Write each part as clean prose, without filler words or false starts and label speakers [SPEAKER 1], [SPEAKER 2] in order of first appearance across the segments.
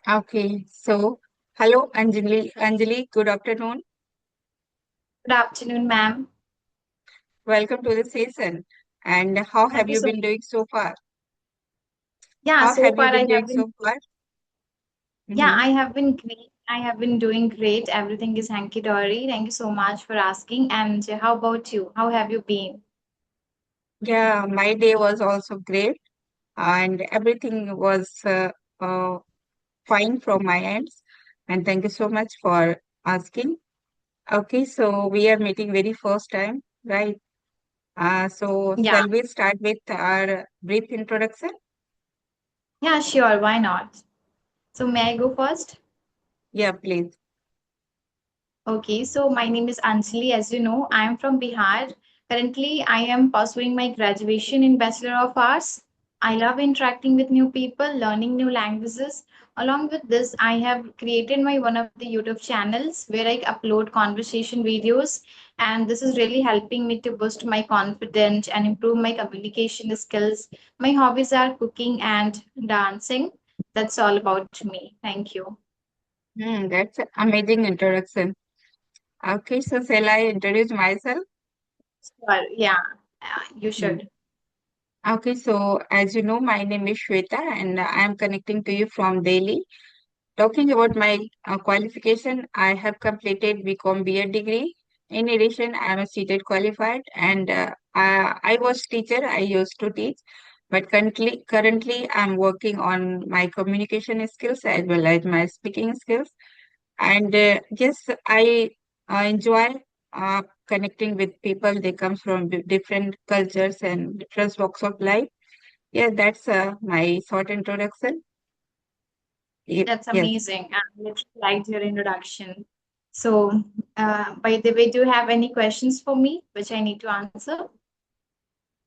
[SPEAKER 1] Okay, so hello Anjali. Anjali, good afternoon.
[SPEAKER 2] Good afternoon, ma'am.
[SPEAKER 1] Welcome to the session. And how
[SPEAKER 2] Thank
[SPEAKER 1] have
[SPEAKER 2] you
[SPEAKER 1] you
[SPEAKER 2] so
[SPEAKER 1] been
[SPEAKER 2] much.
[SPEAKER 1] doing so far?
[SPEAKER 2] Yeah,
[SPEAKER 1] How
[SPEAKER 2] so
[SPEAKER 1] have you
[SPEAKER 2] far
[SPEAKER 1] been
[SPEAKER 2] I
[SPEAKER 1] doing
[SPEAKER 2] have been,
[SPEAKER 1] so far?
[SPEAKER 2] yeah,
[SPEAKER 1] Mm-hmm.
[SPEAKER 2] I have been great. I have been doing great. Everything is hanky-dory. Thank you so much for asking. And how about you? How have you been?
[SPEAKER 1] Yeah, my day was also great and everything was uh, fine from my end. And thank you so much for asking. Okay, so we are meeting very first time, right? So
[SPEAKER 2] Yeah,
[SPEAKER 1] shall we start with our brief introduction?
[SPEAKER 2] yeah, sure. Why not? So may I go first?
[SPEAKER 1] Yeah, please.
[SPEAKER 2] Okay, so my name is Anjali. As you know, I am from Bihar. Currently, I am pursuing my graduation in Bachelor of Arts. I love interacting with new people, learning new languages. Along with this, I have created my one of the YouTube channels where I upload conversation videos, and this is really helping me to boost my confidence and improve my communication skills. My hobbies are cooking and dancing. That's all about me. Thank you.
[SPEAKER 1] That's an amazing introduction. Okay, so shall I introduce myself?
[SPEAKER 2] Sure, yeah, you
[SPEAKER 1] Hmm.
[SPEAKER 2] should.
[SPEAKER 1] Okay, so as you know, my name is Shweta and I am connecting to you from Delhi. Talking about my qualification, I have completed BCom B.Ed degree. In addition, I am a CTET qualified and I was teacher. I used to teach, but currently I'm working on my communication skills as well as my speaking skills. And yes, I enjoy connecting with people. They come from different cultures and different walks of life. Yeah, that's my short introduction.
[SPEAKER 2] That's
[SPEAKER 1] Yes.
[SPEAKER 2] amazing. I literally liked your introduction. So, by the way, do you have any questions for me which I need to answer?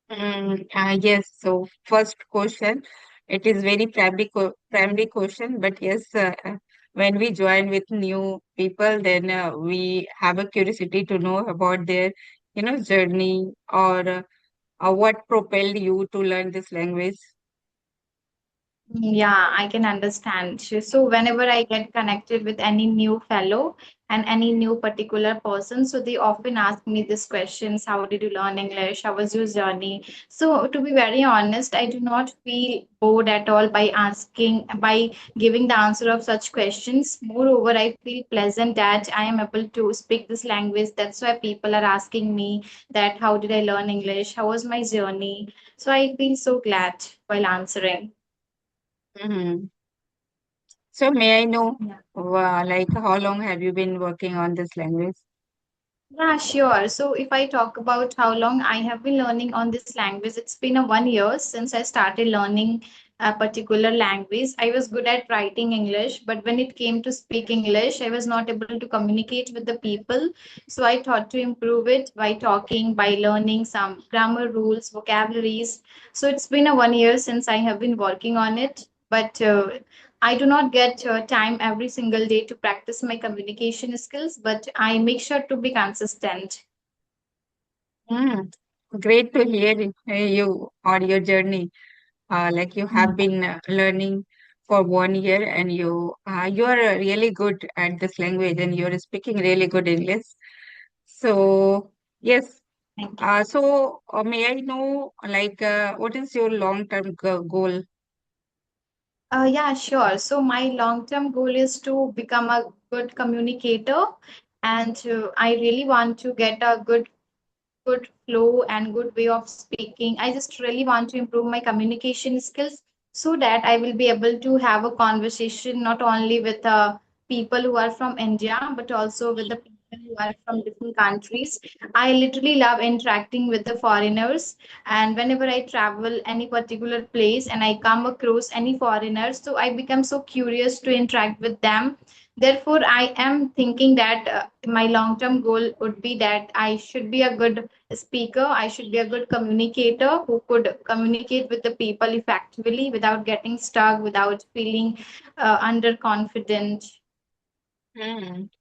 [SPEAKER 1] Yes. So first question, it is very primary question, but yes, when we join with new people, then we have a curiosity to know about their, journey or what propelled you to learn this language.
[SPEAKER 2] Yeah, I can understand. So whenever I get connected with any new fellow and any new particular person, so they often ask me these questions: How did you learn English? How was your journey? So to be very honest, I do not feel bored at all by giving the answer of such questions. Moreover, I feel pleasant that I am able to speak this language. That's why people are asking me that how did I learn English? How was my journey? So I feel so glad while answering.
[SPEAKER 1] Mhm. So may I know,
[SPEAKER 2] Yeah.
[SPEAKER 1] like, how long have you been working on this language?
[SPEAKER 2] Yeah, sure. So if I talk about how long I have been learning on this language, it's been a 1 year since I started learning a particular language. I was good at writing English, but when it came to speak English, I was not able to communicate with the people. So I thought to improve it by talking, by learning some grammar rules, vocabularies. So it's been a 1 year since I have been working on it. But I do not get time every single day to practice my communication skills, but I make sure to be consistent.
[SPEAKER 1] Mm. Great to hear you or your journey. Like you have been learning for 1 year and you are really good at this language and you're speaking really good English. So yes,
[SPEAKER 2] Thank you.
[SPEAKER 1] may I know like what is your long-term goal?
[SPEAKER 2] Yeah, sure. So my long-term goal is to become a good communicator, and I really want to get a good flow and good way of speaking. I just really want to improve my communication skills so that I will be able to have a conversation not only with people who are from India, but also with the people who are from different countries. I literally love interacting with the foreigners, and whenever I travel any particular place and I come across any foreigners, so I become so curious to interact with them. Therefore, I am thinking that my long term goal would be that I should be a good speaker. I should be a good communicator who could communicate with the people effectively without getting stuck, without feeling underconfident.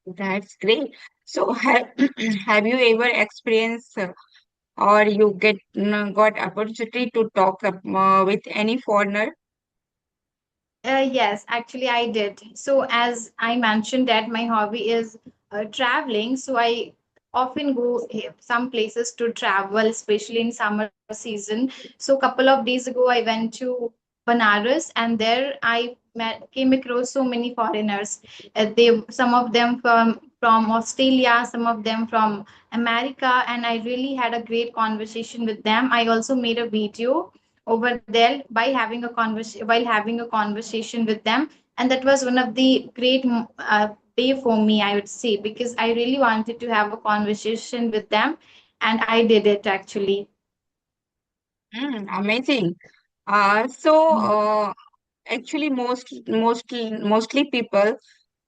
[SPEAKER 1] That's great. So have have you ever experienced or you got opportunity to talk with any foreigner?
[SPEAKER 2] Yes, actually, I did. So, as I mentioned that my hobby is traveling, so I often go some places to travel, especially in summer season. So, couple of days ago, I went to Banaras, and there came across so many foreigners. Some of them from Australia, some of them from America, and I really had a great conversation with them. I also made a video over there while having a conversation with them, and that was one of the great day for me, I would say, because I really wanted to have a conversation with them, and I did it actually.
[SPEAKER 1] Amazing. So actually, mostly people,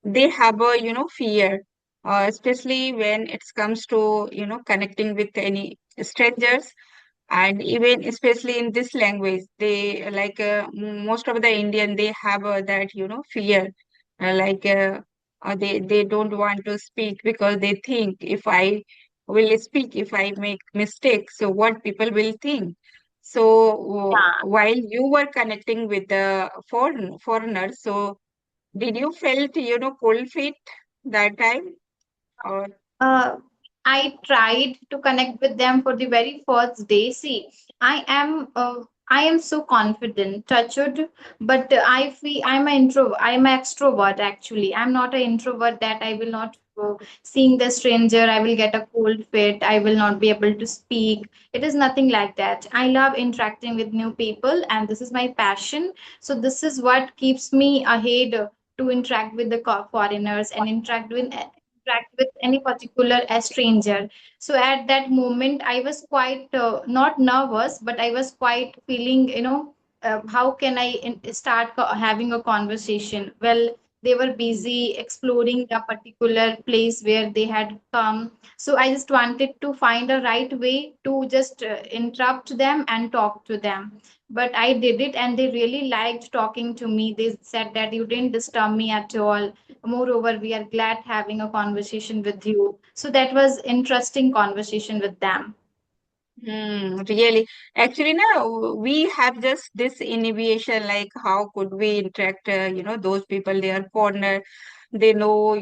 [SPEAKER 1] they have a fear, especially when it comes to connecting with any strangers, and even especially in this language, they like most of the Indian, they have that fear, like they don't want to speak because they think, if I will speak, if I make mistakes, so what people will think. So while you were connecting with the foreigners, so did you felt cold feet that time, or?
[SPEAKER 2] Uh, I tried to connect with them for the very first day. See, I am so confident, touched, but I feel I'm an introvert. I'm an extrovert actually. I'm not an introvert that I will not seeing the stranger. I will get a cold fit. I will not be able to speak. It is nothing like that. I love interacting with new people, and this is my passion. So this is what keeps me ahead to interact with the foreigners and interact with any particular stranger. So at that moment, I was quite not nervous, but I was quite feeling, how can I start having a conversation? Well, they were busy exploring the particular place where they had come. So I just wanted to find a right way to just interrupt them and talk to them. But I did it, and they really liked talking to me. They said that you didn't disturb me at all. Moreover, we are glad having a conversation with you. So that was interesting conversation with them.
[SPEAKER 1] Really. Actually, now we have just this inhibition, like how could we interact, those people, they are foreigner, they know,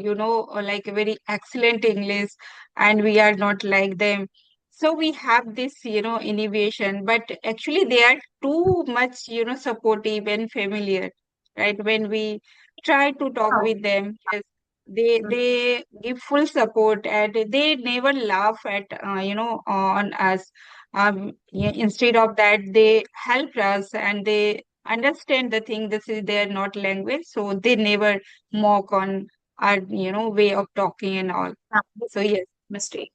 [SPEAKER 1] like very excellent English, and we are not like them. So we have this, inhibition, but actually they are too much, supportive and familiar, right? When we try to talk
[SPEAKER 2] Oh.
[SPEAKER 1] with them, yes, they give full support, and they never laugh at, on us. Yeah, instead of that, they help us, and they understand the thing. This is their not language, so they never mock on our, way of talking and all. So yes.
[SPEAKER 2] Mistake.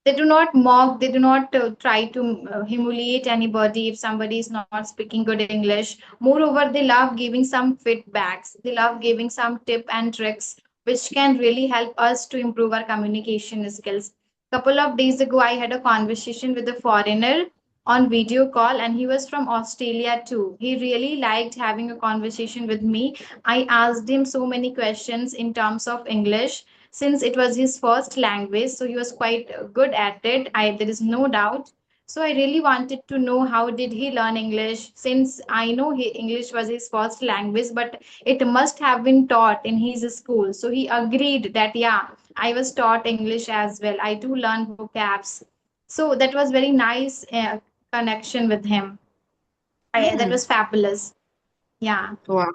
[SPEAKER 2] They do not mock, they do not try to humiliate anybody if somebody is not speaking good English. Moreover, they love giving some feedbacks, they love giving some tip and tricks which can really help us to improve our communication skills. Couple of days ago, I had a conversation with a foreigner on video call, and he was from Australia too. He really liked having a conversation with me. I asked him so many questions in terms of English, since it was his first language, so he was quite good at it. There is no doubt. So I really wanted to know how did he learn English, since I know English was his first language, but it must have been taught in his school. So he agreed that yeah, I was taught English as well. I do learn vocabs. So that was very nice connection with him. That
[SPEAKER 1] Hmm.
[SPEAKER 2] was fabulous. Yeah.
[SPEAKER 1] Wow.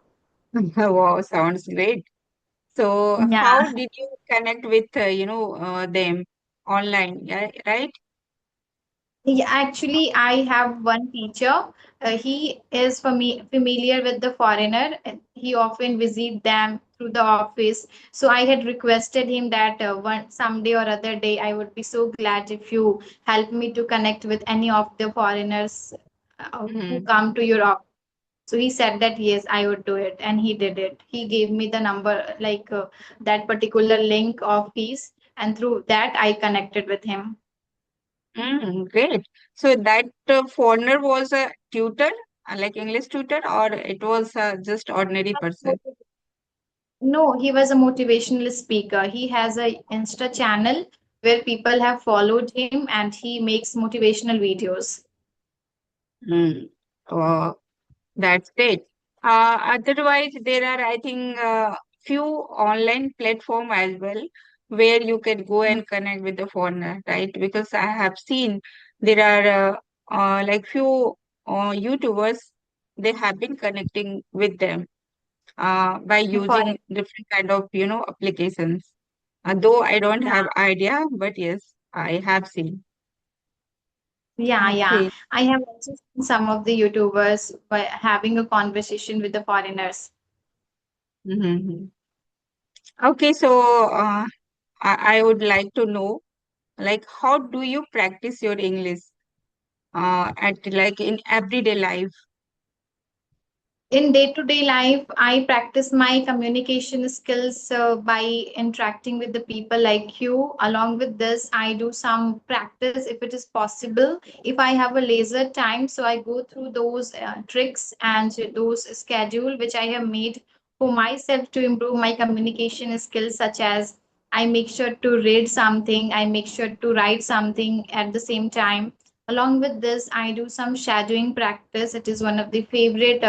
[SPEAKER 1] Wow, sounds great. So
[SPEAKER 2] Yeah.
[SPEAKER 1] how did you connect with, them online? Yeah, right?
[SPEAKER 2] Yeah, actually, I have one teacher. He is familiar with the foreigner. And he often visit them through the office. So I had requested him that one someday or other day I would be so glad if you help me to connect with any of the foreigners who
[SPEAKER 1] Hmm.
[SPEAKER 2] come to your office. So he said that yes, I would do it, and he did it. He gave me the number, like that particular link of his, and through that I connected with him.
[SPEAKER 1] Great. So that foreigner was a tutor, like English tutor, or it was just ordinary person?
[SPEAKER 2] No, he was a motivational speaker. He has a Insta channel where people have followed him, and he makes motivational videos.
[SPEAKER 1] Mm. Oh, that's great. Otherwise, there are, I think, few online platform as well where you can go
[SPEAKER 2] Mm.
[SPEAKER 1] and connect with the foreigner, right? Because I have seen there are like few YouTubers, they have been connecting with them by
[SPEAKER 2] For
[SPEAKER 1] using different kind of, applications. Though I don't
[SPEAKER 2] yeah,
[SPEAKER 1] have idea, but yes, I have seen.
[SPEAKER 2] yeah, yeah.
[SPEAKER 1] Okay.
[SPEAKER 2] I have also seen some of the YouTubers by having a conversation with the foreigners.
[SPEAKER 1] Mm-hmm. Okay, so I would like to know, like, how do you practice your English at like in everyday life?
[SPEAKER 2] In day-to-day life, I practice my communication skills by interacting with the people like you. Along with this, I do some practice if it is possible. If I have a leisure time, so I go through those tricks and those schedule which I have made for myself to improve my communication skills, such as I make sure to read something, I make sure to write something at the same time. Along with this, I do some shadowing practice. It is one of the favorite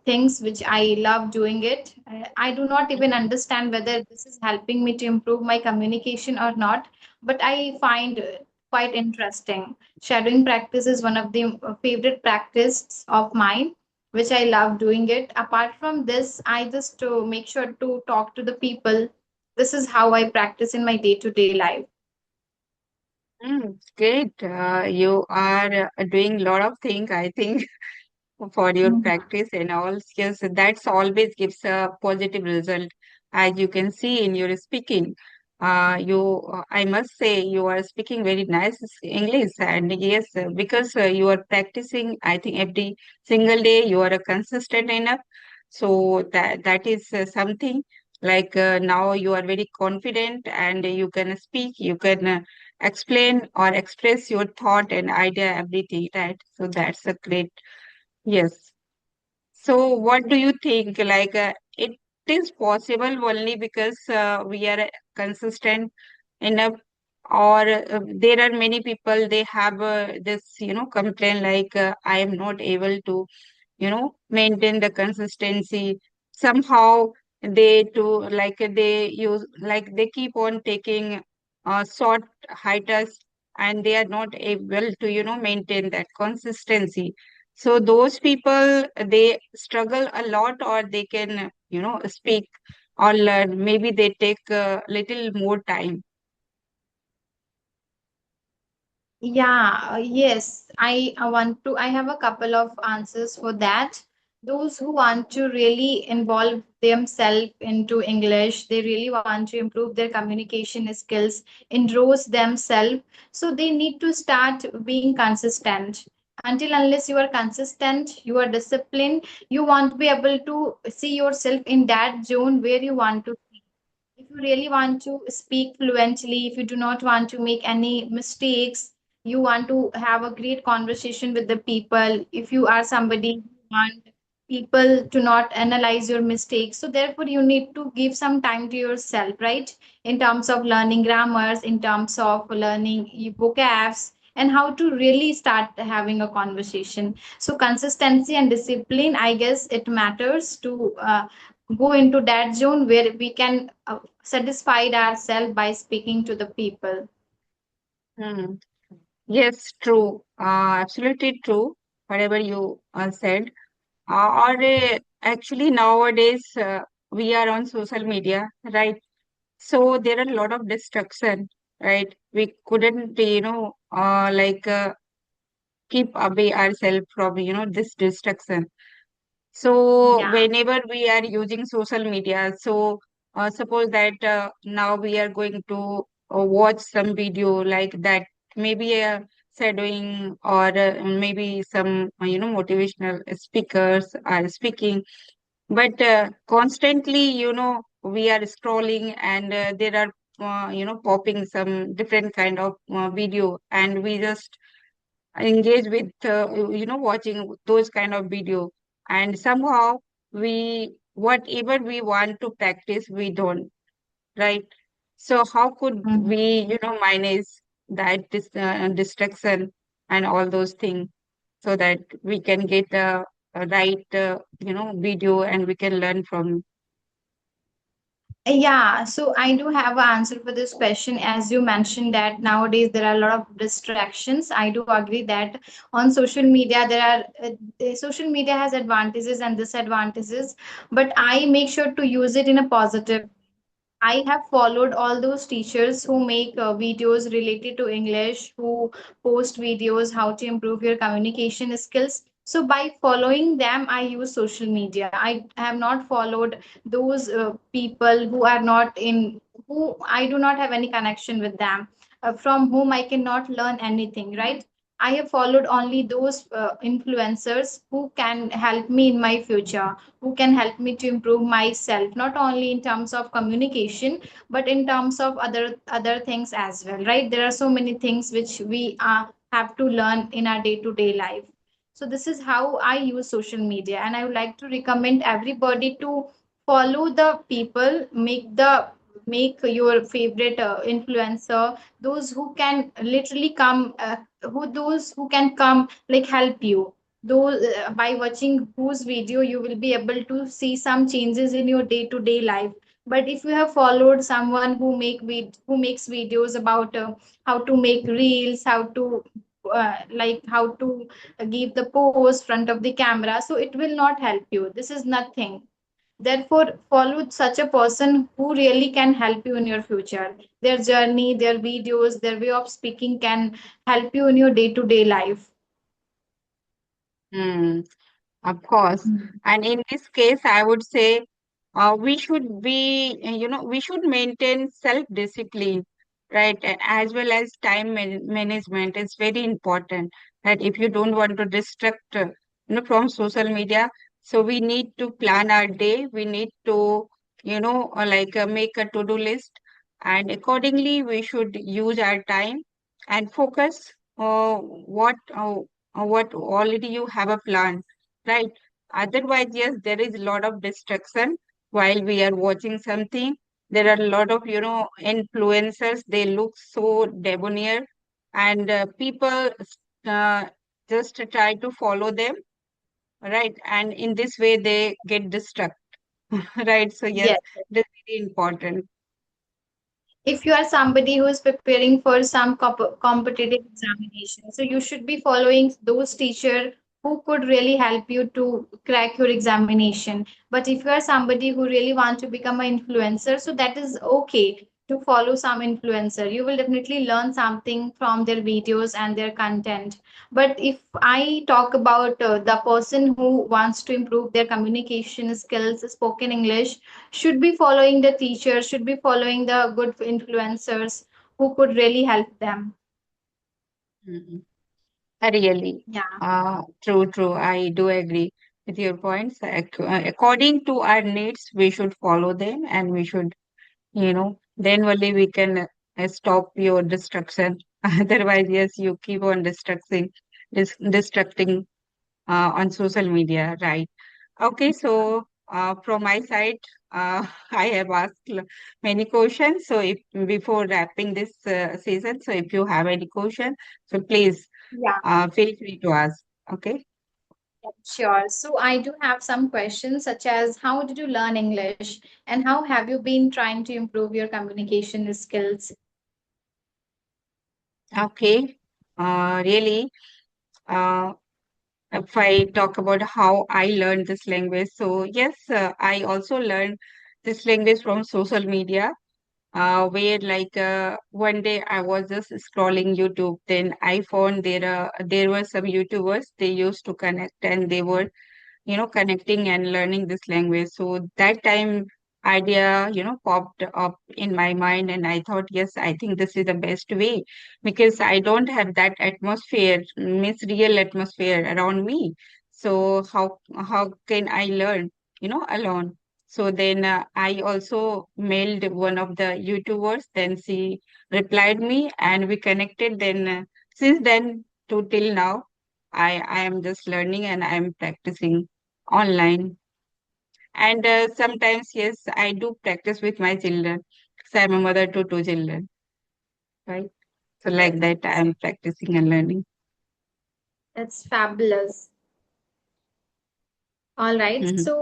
[SPEAKER 2] things which I love doing it. I do not even understand whether this is helping me to improve my communication or not, but I find quite interesting. Shadowing practice is one of the favorite practice of mine, which I love doing it. Apart from this, I just make sure to talk to the people. This is how I practice in my day-to-day life.
[SPEAKER 1] Great. You are doing a lot of things, I think, for your
[SPEAKER 2] Mhm.
[SPEAKER 1] practice and all skills. That's always gives a positive result, as you can see in your speaking. I must say, you are speaking very nice English, and yes, because you are practicing, I think every single day you are consistent enough. So that is something like now you are very confident and you can speak, you can explain or express your thought and idea, everything, right? So that's a great. Yes. So, what do you think? Like, it is possible only because we are consistent enough, or there are many people they have this, complaint like I am not able to, maintain the consistency. Somehow they do like they use like they keep on taking short hiatus and they are not able to, maintain that consistency. So those people, they struggle a lot, or they can, speak or learn. Maybe they take a little more time.
[SPEAKER 2] Yeah, yes, I have a couple of answers for that. Those who want to really involve themselves into English, they really want to improve their communication skills, enrolls themselves. So they need to start being consistent. Until unless you are consistent, you are disciplined, you won't be able to see yourself in that zone where you want to. If you really want to speak fluently, if you do not want to make any mistakes, you want to have a great conversation with the people, if you are somebody who want people to not analyze your mistakes, so therefore you need to give some time to yourself, right? In terms of learning grammars, in terms of learning vocabs, and how to really start having a conversation. So consistency and discipline, I guess it matters to go into that zone where we can satisfy ourselves by speaking to the people.
[SPEAKER 1] Hmm. Yes, true. Absolutely true. Whatever you said. Or actually nowadays we are on social media, right? So there are a lot of distraction, right? We couldn't, like keep away ourselves from, this distraction. So
[SPEAKER 2] Yeah.
[SPEAKER 1] whenever we are using social media, so suppose that now we are going to watch some video like that, maybe a shadowing or maybe some, motivational speakers are speaking, but constantly, we are scrolling and there are, popping some different kind of video and we just engage with, watching those kind of video. And somehow whatever we want to practice, we don't, right? So how could
[SPEAKER 2] Mhm.
[SPEAKER 1] we, manage that distraction and all those things so that we can get right, video, and we can learn from.
[SPEAKER 2] Yeah, so I do have an answer for this question. As you mentioned that nowadays there are a lot of distractions. I do agree that on social media there are social media has advantages and disadvantages, but I make sure to use it in a positive. I have followed all those teachers who make videos related to English, who post videos how to improve your communication skills. So by following them, I use social media. I have not followed those people who are not in, who I do not have any connection with them, from whom I cannot learn anything, right? I have followed only those influencers who can help me in my future, who can help me to improve myself, not only in terms of communication but in terms of other things as well, right? There are so many things which we have to learn in our day to day life. So this is how I use social media, and I would like to recommend everybody to follow the people, make your favorite influencer, those who can literally come who those who can come like help you. Though by watching whose video you will be able to see some changes in your day to day life. But if you have followed someone who makes videos about how to make reels, how to how to give the pose front of the camera, so it will not help you. This is nothing. Therefore follow such a person who really can help you in your future. Their journey, their videos, their way of speaking can help you in your day to day life.
[SPEAKER 1] Hmm. Of course.
[SPEAKER 2] Mm.
[SPEAKER 1] And in this case, I would say we should be, we should maintain self-discipline, right? And as well as time management is very important. That if you don't want to distract, from social media, so we need to plan our day. We need to, make a to-do list, and accordingly, we should use our time and focus what already you have a plan, right? Otherwise, yes, there is a lot of distraction while we are watching something. There are a lot of, influencers. They look so debonair, and people uh, just try to follow them, right? And in this way, they get distracted, right? So, yes,
[SPEAKER 2] Yes.
[SPEAKER 1] this is very important.
[SPEAKER 2] If you are somebody who is preparing for some competitive examination, so you should be following those teachers who could really help you to crack your examination. But if you are somebody who really want to become an influencer, so that is okay to follow some influencer. You will definitely learn something from their videos and their content. But if I talk about the person who wants to improve their communication skills, spoken English, should be following the teachers, should be following the good influencers who could really help them.
[SPEAKER 1] Mhm. Really,
[SPEAKER 2] Yeah.
[SPEAKER 1] true, true. I do agree with your points. According to our needs, we should follow them, and we should, then only we can stop your destruction. Otherwise, yes, you keep on destructing on social media, right? Okay, so from my side, I have asked many questions. So if before wrapping this season, so if you have any question, so please
[SPEAKER 2] Yeah,
[SPEAKER 1] feel free to ask. Okay.
[SPEAKER 2] sure. So I do have some questions such as how did you learn English and how have you been trying to improve your communication skills?
[SPEAKER 1] Okay. Really, uh, if I talk about how I learned this language, so yes, I also learned this language from social media. Where like one day I was just scrolling YouTube, then I found there were some YouTubers, they used to connect, and they were, connecting and learning this language. So that time idea, popped up in my mind, and I thought, yes, I think this is the best way, because I don't have that atmosphere, means real atmosphere around me. So how can I learn, alone? So then I also mailed one of the YouTubers, then she replied me and we connected. Then since then to till now, I am just learning and I am practicing online. And sometimes, yes, I do practice with my children. So I'm a mother to two children, right? So like that, I'm practicing and learning.
[SPEAKER 2] It's fabulous. All right.
[SPEAKER 1] Mhm.
[SPEAKER 2] So,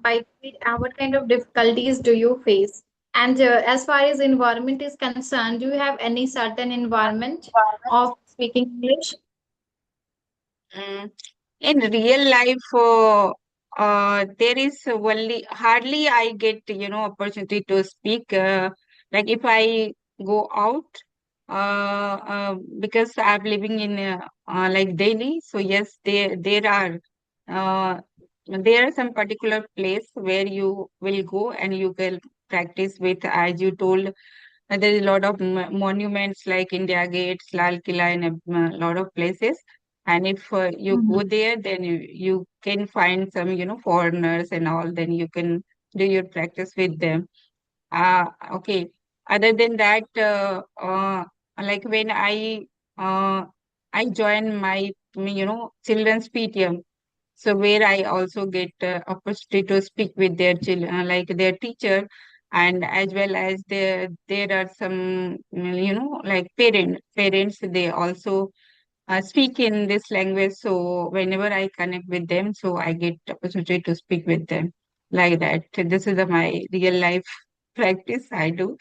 [SPEAKER 2] what kind of difficulties do you face? And as far as environment is concerned, do you have any certain environment of speaking English?
[SPEAKER 1] Mm. In real life, there is only hardly I get, opportunity to speak. Like if I go out, because I'm living in like Delhi, so yes, uh, there are some particular place where you will go and you can practice with, as you told, there is a lot of monuments like India Gates, Lal Killa, and a lot of places. And if you go
[SPEAKER 2] Mhm.
[SPEAKER 1] there, then you can find some, foreigners and all. Then you can do your practice with them. Okay. Other than that, like when uh, I join my, children's PTM, so where I also get opportunity to speak with their children, like their teacher, and as well as there are some, like parents, they also speak in this language. So whenever I connect with them, so I get opportunity to speak with them like that. This is my real life practice I do.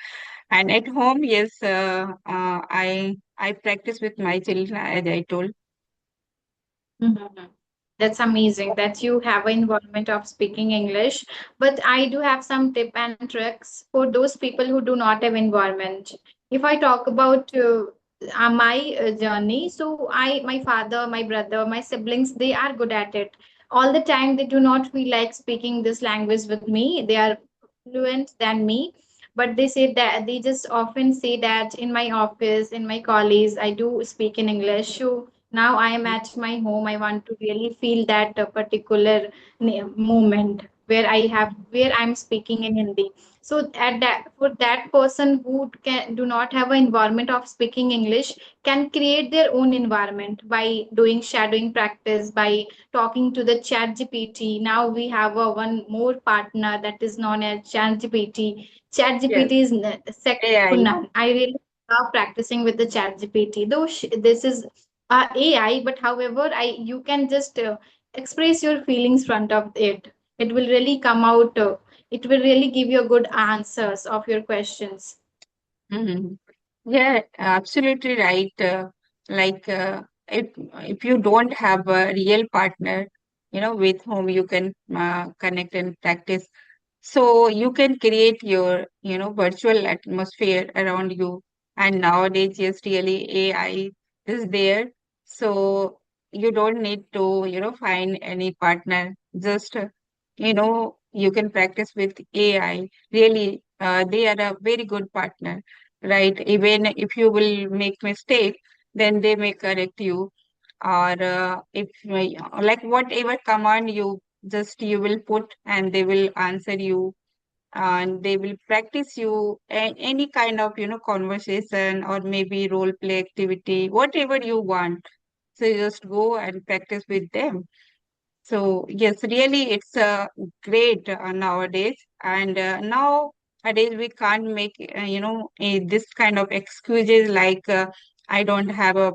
[SPEAKER 1] And at home, yes, I practice with my children, as I told.
[SPEAKER 2] Mhm. That's amazing that you have an involvement of speaking English. But I do have some tip and tricks for those people who do not have environment. If I talk about my journey, so my father, my brother, my siblings, they are good at it. All the time, they do not feel like speaking this language with me. They are fluent than me, but they say that they just often say that in my office, in my college, I do speak in English. So now I am at my home, I want to really feel that particular moment where I'm speaking in Hindi. So at that, for that person who can do not have an environment of speaking English, can create their own environment by doing shadowing practice, by talking to the chat gpt. Now we have a one more partner that is known as chat gpt. Chat
[SPEAKER 1] Yes,
[SPEAKER 2] gpt is second to
[SPEAKER 1] AI.
[SPEAKER 2] none. I really love practicing with the chat gpt, though this is AI, but however, you can just express your feelings front of it. It will really come out. It will really give you good answers of your questions.
[SPEAKER 1] Mhm. Yeah, absolutely right. Like if you don't have a real partner, with whom you can connect and practice, so you can create your, virtual atmosphere around you. And nowadays, yes, really AI is there, so you don't need to, find any partner. Just, you can practice with AI. Really, they are a very good partner, right? Even if you will make mistake, then they may correct you. Or if like whatever command you will put, and they will answer you, and they will practice you any kind of, conversation, or maybe role play activity, whatever you want. So you just go and practice with them. So yes, really, it's great nowadays. And nowadays we can't make this kind of excuses like I don't have a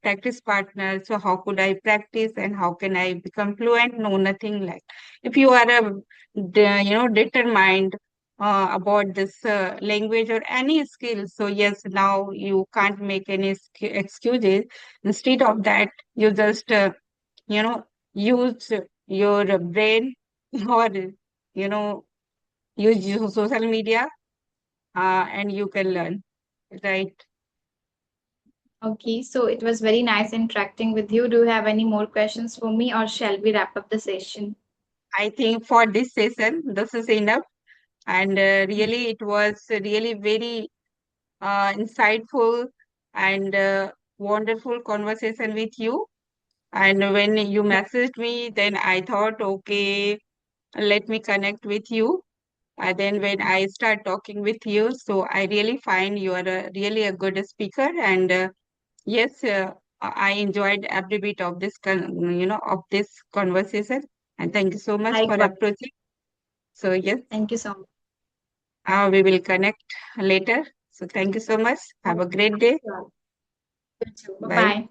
[SPEAKER 1] practice partner, so how could I practice and how can I become fluent? No, nothing like. If you are determined about this language or any skill, so yes, now you can't make any excuses. Instead of that, you just you know use your brain or you know use your social media, and you can learn, right?
[SPEAKER 2] Okay, so it was very nice interacting with you. Do you have any more questions for me, or shall we wrap up the session?
[SPEAKER 1] I think for this session this is enough. And really it was really very insightful and wonderful conversation with you. And when you
[SPEAKER 2] Yeah.
[SPEAKER 1] messaged me, then I thought, okay, let me connect with you. And then when I start talking with you, so I really find you are really a good speaker. And yes, I enjoyed every bit of this, of this conversation. And thank you so much for
[SPEAKER 2] Likewise.
[SPEAKER 1] approaching. So yes,
[SPEAKER 2] Thank you so much.
[SPEAKER 1] we will connect later. So thank you so much. Have a great day.
[SPEAKER 2] Sure. You too.
[SPEAKER 1] Bye.
[SPEAKER 2] Bye-bye.